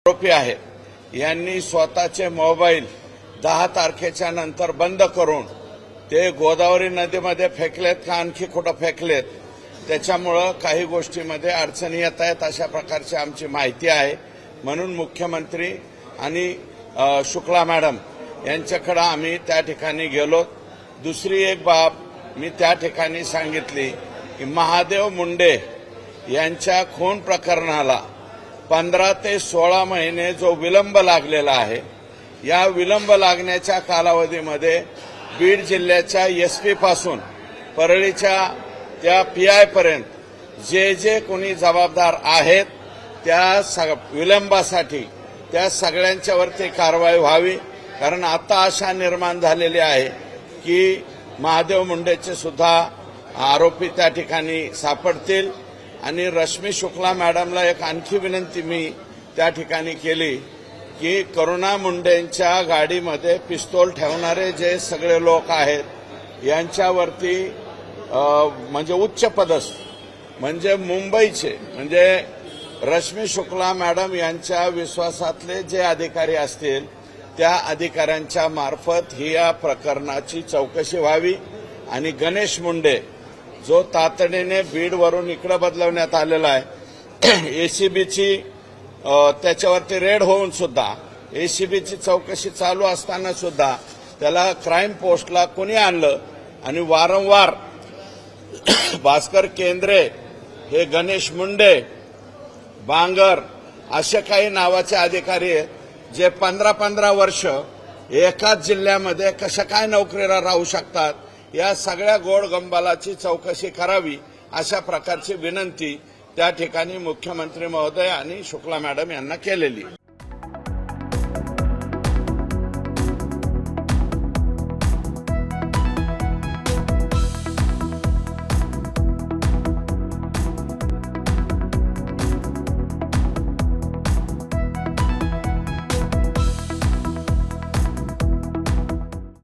आरोपी आहेत यांनी स्वतःचे मोबाईल 10 तारखेच्या नंतर बंद करून ते गोदावरी नदीमध्ये फेकलेत का आणखी कुठं फेकलेत, त्याच्यामुळं काही गोष्टीमध्ये अडचणी येत आहेत अशा प्रकारची आमची माहिती आहे। म्हणून मुख्यमंत्री आणि शुक्ला मॅडम यांच्याकडे आम्ही त्या ठिकाणी गेलो। दुसरी एक बाब मी त्या ठिकाणी सांगितली की महादेव मुंडे यांच्या खून प्रकरणाला 15 ते 16 महिने जो विलंब लागलेला आहे, या विलंब लागण्याच्या कालावधीमध्ये बीड जिल्ह्याच्या एसपी पासून परळीच्या त्या पीआय पर्यंत जे कोणी जबाबदार आहेत त्या विलंबासाठी त्या सगळ्यांच्यावरती कारवाई व्हावी। कारण आता आशा निर्माण झालेली आहे की महादेव मुंडेचे सुद्धा आरोपी त्या ठिकाणी सापडतील। आणि रश्मी शुक्ला मॅडमला एक आणखी विनंती मी त्या ठिकाणी केली की करुणा मुंडेंच्या गाडीमध्ये पिस्तूल ठेवणारे जे सगळे लोक आहेत यांच्यावरती म्हणजे उच्च पदस्थ म्हणजे मुंबईचे म्हणजे रश्मी शुक्ला मॅडम यांच्या विश्वासातले जे अधिकारी असतील त्या अधिकाऱ्यांच्या मार्फत ही या प्रकरणाची चौकशी व्हावी। आणि गणेश मुंडे जो तातडीने बीडवरून इकडे बदलवण्यात आलेला आहे, एसीबीची त्याच्यावरती रेड होऊन सुद्धा एसीबीची चौकशी चालू असताना सुद्धा त्याला क्राईम पोस्टला कोणी आणलं आणि वारंवार भास्कर केंद्रे हे गणेश मुंडे बांगर असे काही नावाचे अधिकारी आहेत जे 15-15 वर्ष एकाच जिल्ह्यामध्ये कशा काय नोकरीला राहू शकतात, या सगळ्या गोडगंबालाची चौकशी करावी अशा प्रकारची विनंती त्या ठिकाणी मुख्यमंत्री महोदय आणि शुक्ला मॅडम यांना केलेली।